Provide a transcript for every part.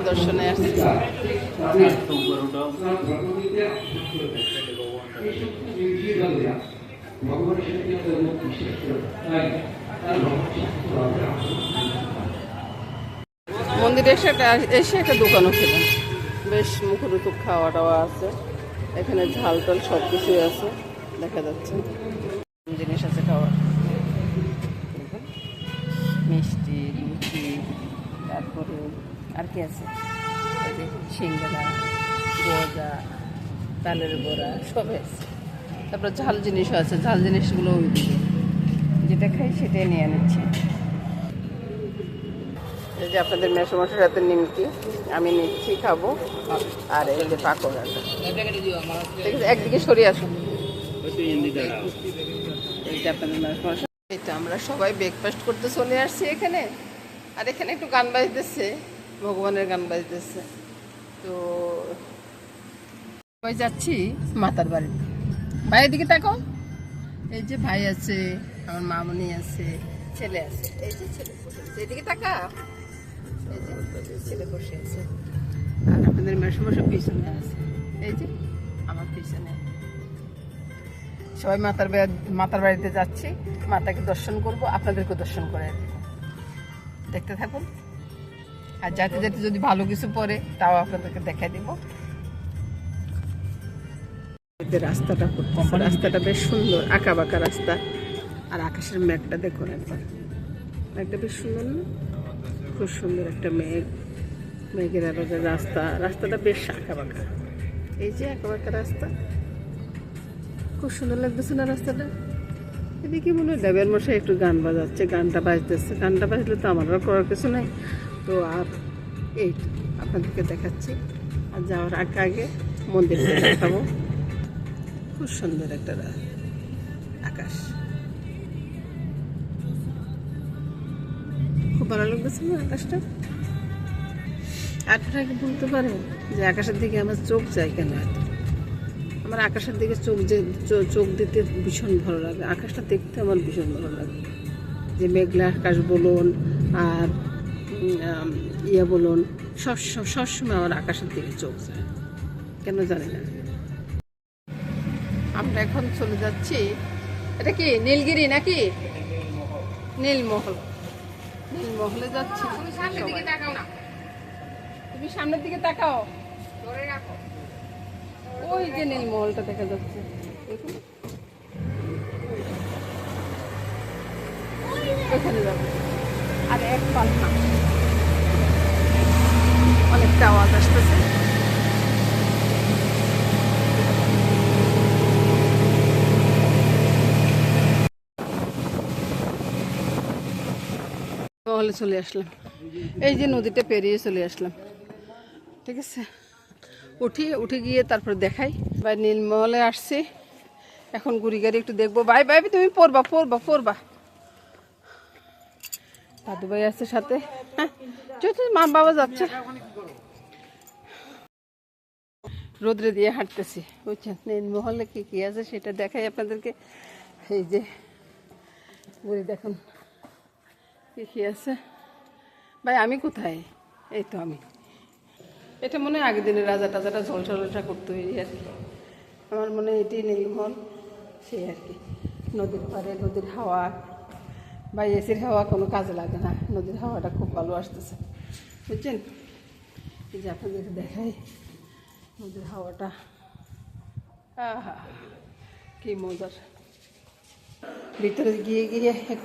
দর্শনে আসছি। মন্দিরে এসে একটা দোকানও ছিল, বেশ মুখরোচক খাওয়া টাওয়া আছে। এখানে ঝাল টাল সব কিছুই আছে, দেখা যাচ্ছে জিনিস আছে খাওয়ার, মিষ্টি, লুচি, তারপরে আর কি আছে, সিঙ্গারা, গজা, তালের বড়া সব আছে। তারপর ঝাল জিনিসও আছে, ঝাল জিনিসগুলো ওই দিকে, যেটা খাই সেটাই নিয়ে নিচ্ছি। এই যে আপনাদের মেসমশার সাথে নিমকি আমি নিচ্ছি, খাবো। আর এই যে পাকড় আছে, একদিকে সরিয়ে আসুন। এই যে আপনাদের মেসমশা, এটা আমরা সবাই ব্রেকফাস্ট করতে চলে আসছি এখানে। আর এখানে একটু গান বাজতেছে, ভগবানের গান বাজতেছে। তো ওই যাচ্ছি মাতার বাড়িতে। ভাইয়ের দিকে তাকাও, এই যে ভাই আছে, আমার মামনি আছে, ছেলে আছে, এই যে ছেলে বসে আছে, এদিকে তাকা, এই যে ছেলে বসে আছে। আর আপনাদের মেসমশা পিছনে আছে, এই যে আমার পিছনে। সবাই মাতার বাড়িতে যাচ্ছি, মাতাকে দর্শন করব, আপনাদেরকে দর্শন করে দেবো। দেখতে থাকুন। আর যাতে যাতে যদি ভালো কিছু পড়ে তাও আপনাদেরকে দেখাই দিব। রাস্তাটা বেশ সুন্দর, আঁকা বাঁকা রাস্তা। আর আকাশের মেঘটা দেখুন একবার, মেঘটা বেশ সুন্দর না? খুব সুন্দর একটা মেঘের আলোকে রাস্তাটা বেশ আঁকা বাঁকা। এই যে আঁকা বাঁকা রাস্তা, খুব সুন্দর লাগতেছে না রাস্তাটা? এদিকে মনে হয় দেবের মশাই একটু গান বাজাচ্ছে, গানটা বাজলে তো আমারও করার কিছু নাই। তো আর এই আপনাদেরকে দেখাচ্ছি। আর যাওয়ার আগে মন্দিরটা দেখাবো। খুব সুন্দর একটা আকাশ, খুব ভালো লাগতেছে না আকাশটা? আপনারা কি বলতে পারেন যে আকাশের দিকে আমার চোখ যায় কেন? আমার আকাশের দিকে চোখ দিতে ভীষণ ভালো লাগে, আকাশটা দেখতে আমার ভীষণ ভালো লাগে। যে মেঘলা আকাশ বলুন আর বলুন, সবসময় আমার আকাশের দিকে চোখ যায়, কেন জানি না। আমরা এখন চলে যাচ্ছি, এটা কি নীলগিরি নাকি নীলমহলে যাচ্ছি। তুমি সামনের দিকে তাকাও, ধরে রাখো। ওই যে নীলমহলটা দেখা যাচ্ছে, দেখুন ওখানে যাবো। আর এক পাল্লা অনেকটা আওয়াজ আসতেছে। মহলে চলে আসলাম, এই যে নদীটা পেরিয়ে চলে আসলাম। ঠিক আছে, উঠে গিয়ে তারপর দেখাই। ভাই নীলমহলে আসছি, এখন গুড়ি গাড়ি একটু দেখবো। ভাই তুমি পড়বা। দাদু ভাই আছে সাথে, হ্যাঁ মা বাবা যাচ্ছে। রোদ্রে দিয়ে হাঁটতেছি, বুঝছেন? নীলমহলে কি আছে সেটা দেখাই আপনাদেরকে। এই যে গুড়ি দেখুন কি আছে। ভাই আমি কোথায়? এই তো আমি। এটা মনে হয় আগের দিনের রাজা টাজাটা ঝলসা করতো, এই আর কি। আমার মনে হয় এটি নীলমহল, সেই আর কি। নদীর পাড়ে নদীর হাওয়া, বা এসির হাওয়া কোনো কাজে লাগে না, নদীর হাওয়াটা খুব ভালো আসতেছে, বুঝছেন? এই যে আপনাদের দেখাই নদীর হাওয়াটা, আহা কি মজার। ভিতরে গিয়ে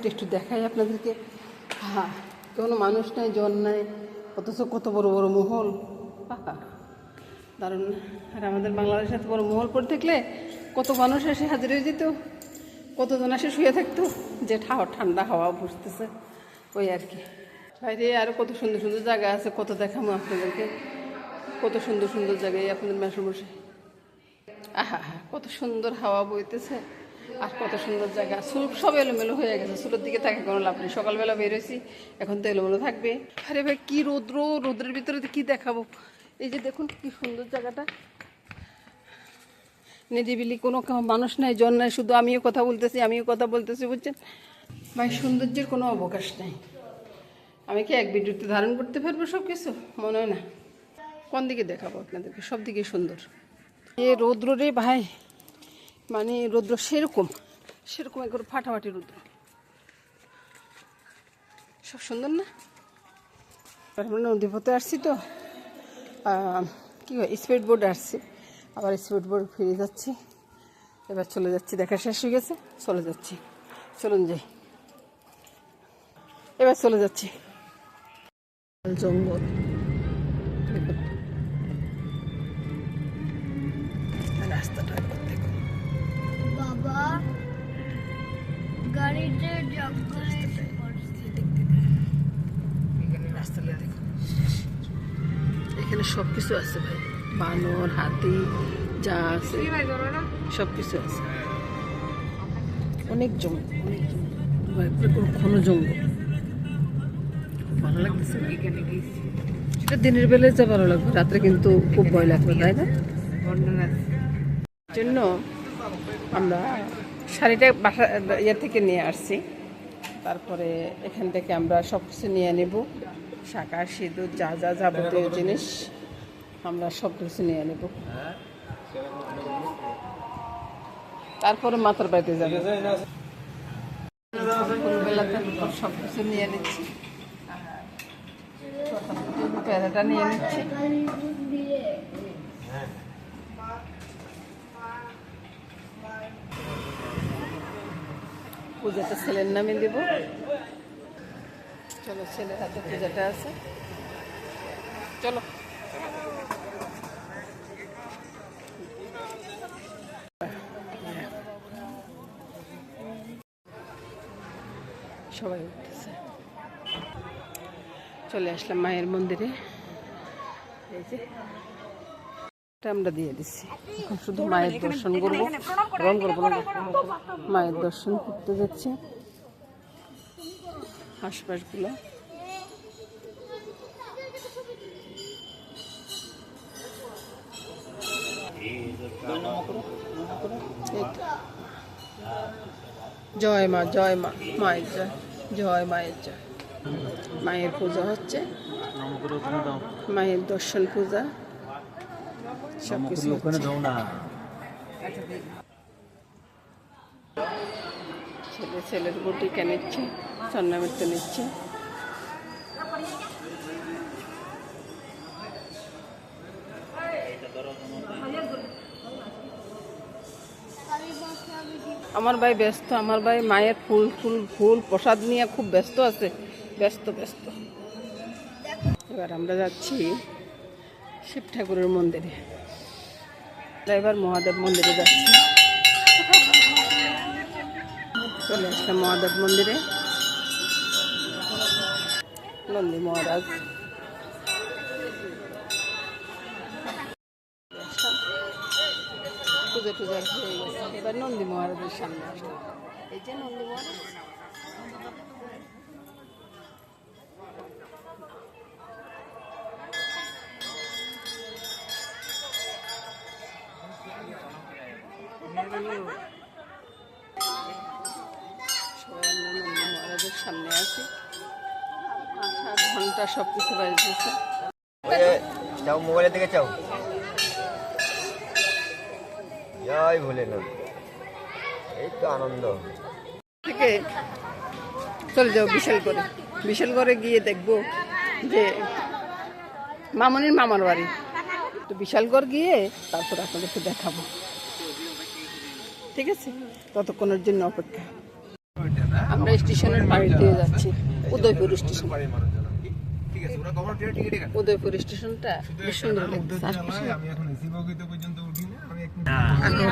একটু দেখাই আপনাদেরকে। হ্যাঁ, কোনো মানুষ নাই, জন নাই, অথচ কত বড় বড় মহল, দারুণ। আর আমাদের বাংলাদেশে এত বড় মহল পড়ে থাকলে কত মানুষ এসে হাজির হয়ে যেত, কতজন এসে শুয়ে থাকতো, যে ঠান্ডা হাওয়া বসতেছে, ওই আর কি। বাইরে আরও কত সুন্দর সুন্দর জায়গা আছে, কত দেখাবো আপনাদেরকে, কত সুন্দর সুন্দর জায়গায় আপনাদের মেসমশাই। কত সুন্দর হাওয়া বইতেছে, আর কত সুন্দর জায়গা। সব এলোমেলো হয়ে গেছে, চুলোর দিকে থাকে কোনো লাভ নেই। সকালবেলা বেরোইছি, এখন তো এলোমেলো থাকবে। আরে ভাই কি রোদ্রের ভিতরে কি দেখাবো। এই যে দেখুন কি সুন্দর জায়গাটা, নিরিবিলি, কোনো মানুষ নাই, জন নাই, শুধু আমিও কথা বলতেছি, বুঝছেন? ভাই সৌন্দর্যের কোনো অবকাশ নাই, আমি কি এক ভিডিওতে ধারণ করতে পারবো সব কিছু? মনে হয় না। কোন দিকে দেখাবো আপনাদেরকে? সব দিকে সুন্দর। এ রৌদ্র রে ভাই, মানে রৌদ্র সেরকম সেরকম একবার ফাটাফাটি রৌদ্র, সব সুন্দর না? নদী পথে আসছি তো, কি হয় স্পিড বোর্ডে আসছি, আবার স্পিড বোর্ড ফিরে যাচ্ছি। এবার চলে যাচ্ছি, দেখা শেষ হয়ে গেছে, চলে যাচ্ছি। চলুন যাই, এবার চলে যাচ্ছি। জঙ্গল, রাস্তাটা দেখুন বাবা, গাড়িতে জঙ্গলে রাস্তাটা দেখুন। এখানে সব কিছু আছে ভাই, বানর, হাতি, যা আছে সব কিছু আছে। অনেক জঙ্গল, অনেক জঙ্গল, ঘন জঙ্গল, ভালো লাগতেছে। সেটা দিনের বেলায় যা ভালো লাগবে, রাত্রে কিন্তু খুব ভয় লাগবে, তাই না? জন্য আমরা শাড়িটা বাসা ইয়ে থেকে নিয়ে আসছি। তারপরে এখান থেকে আমরা সব কিছু নিয়ে নেব, শাঁখা সিঁদুর যা যা যাবতীয় জিনিস আমরা সব কিছু নিয়ে নেব। তারপরে মাথার বাড়িতে যাবো। বেলাতে সব কিছু নিয়ে নিচ্ছি, প্যারাটা নিয়ে নিচ্ছি। পূজাটা ছেলের নামে দেব। চলো, ছেলের হাতে পূজাটা আছে, চলো। সবাই উঠতেছে। চলে আসলাম মায়ের মন্দিরে। এই যে আমরা দিয়ে দিচ্ছি, এখন শুধু মায়ের দর্শন করবো, মায়ের দর্শন করতে যাচ্ছি। আশপাশগুলো জয় মা, জয় মা, মায়ের জয়, জয় মায়ের জয়। মায়ের পূজা হচ্ছে, মায়ের দর্শন পূজা সব কিছু। ছেলে ছেলের বটিকা নিচ্ছে, স্বর্ণামৃত নিচ্ছে। আমার ভাই ব্যস্ত, আমার ভাই মায়ের ফুল ফুল ফুল প্রসাদ নিয়ে খুব ব্যস্ত আছে, ব্যস্ত ব্যস্ত। এবার আমরা যাচ্ছি শিব ঠাকুরের মন্দিরে, এবার মহাদেব মন্দিরে যাচ্ছি। চলে আসলাম মহাদেব মন্দিরে। নন্দী মহারাজ, পুজো টুজা হয়ে গেছে, এবার নন্দী মহারাজের সামনে আসলাম। এই যে নন্দী মহারাজ, মহারাজের সামনে আছি। 7 ঘন্টা সব কিছু বাজতেছে। চাও মোবাইলের দিকে চাও। জয় ভোলেনাথ। এই তো আনন্দ থেকে চলে যাও বিশালগড়ে। বিশালগড়ে গিয়ে দেখবো যে মামনির মামার বাড়ি, তো বিশালগড় গিয়ে তারপর আপনাদেরকে দেখাবো, ঠিক আছে? ততক্ষণের জন্য অপেক্ষা। আমরা স্টেশনের বাড়ি দিয়ে যাচ্ছি, উদয়পুর স্টেশন। উদয়পুর স্টেশনটা বেশ সুন্দর লাগছে।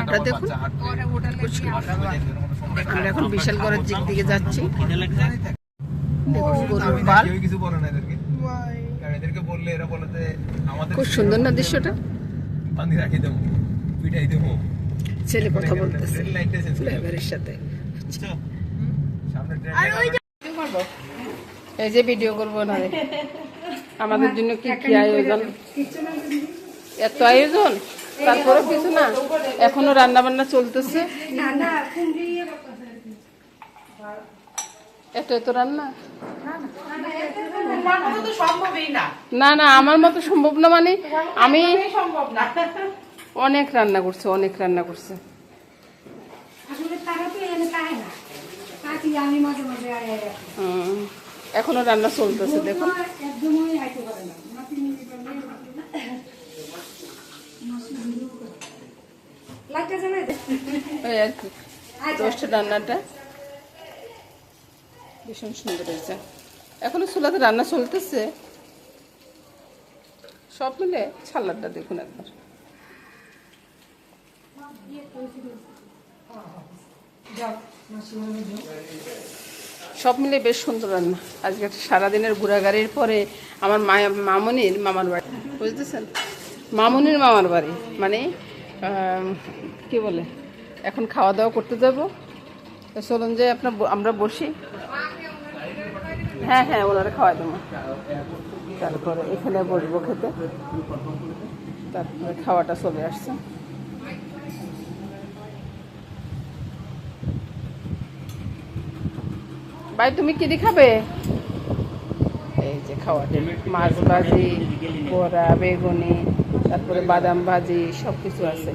আমরা দেখুন, আমরা এখন বিশালগড়ের দিক দিকে যাচ্ছি। খুব সুন্দর না দৃশ্যটা? ছেলে কথা বলতেছে ড্রাইভারের সাথে। এই যে ভিডিও করবো না, আমাদের জন্য কি কি আয়োজন, এত আয়োজন, তারপরে কিছু না, এখনো রান্না বান্না চলতেছে। এটাই তো রান্না। তোমার মতো তো সম্ভবই না। না না, আমার মতো সম্ভব না, মানে আমি সম্ভব না। অনেক রান্না করছে, অনেক রান্না করছে। আসলে তারা তো এখানে খায় না, কাকি আমি মাঝে মাঝে এখনো রান্না চলতেছে, দেখুন। একদমই খাইতে পারে না, মাটি নিয়ে লাগতেছে না। ওই আর কি, রোস্টের রান্নাটা ভীষণ সুন্দর হয়েছে। এখনো চুলাতে রান্না চলতেছে। সব মিলে ছালাডটা দেখুন একবার। সব মিলে বেশ সুন্দর রান্না। আজকে একটা সারাদিনের ঘোরাঘুরির পরে আমার মামনির মামার বাড়ি, বুঝতেছেন, মামনির মামার বাড়ি, মানে কি বলে, এখন খাওয়া দাওয়া করতে যাব। তো চলুন যে আমরা বসি। হ্যাঁ হ্যাঁ, ওনারা খাওয়াই দেবো, তারপরে এখানে বসবো খেতে। তারপরে খাওয়াটা চলে আসছে। ভাই তুমি কি দিয়ে খাবে? এই যে খাওয়াটা, মাছ ভাজি, বড়া, বেগুনি, তারপরে বাদাম ভাজি, সব কিছু আছে।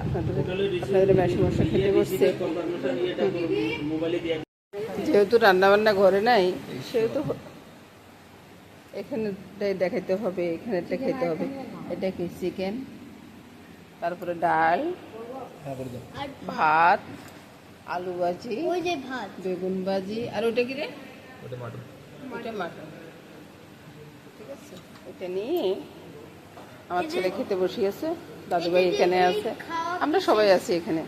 আপনাদের মেশো মশা খেতে বসছে। যেহেতু রান্না বান্না ঘরে নাই, সেহেতু এখানে দেখাইতে হবে, এখানে দেখাইতে হবে। এটা কি চিকেন, তারপরে ডাল, ভাত, আলু ভাজি, ওই যে ভাত, বেগুন ভাজি, আর ওটা কি রে? ওটা মাটন। ঠিক আছে, এটা নিয়ে আমার ছেলে খেতে বসিয়েছে, দাদুভাই এখানে আছে, আমরা সবাই আছি এখানে।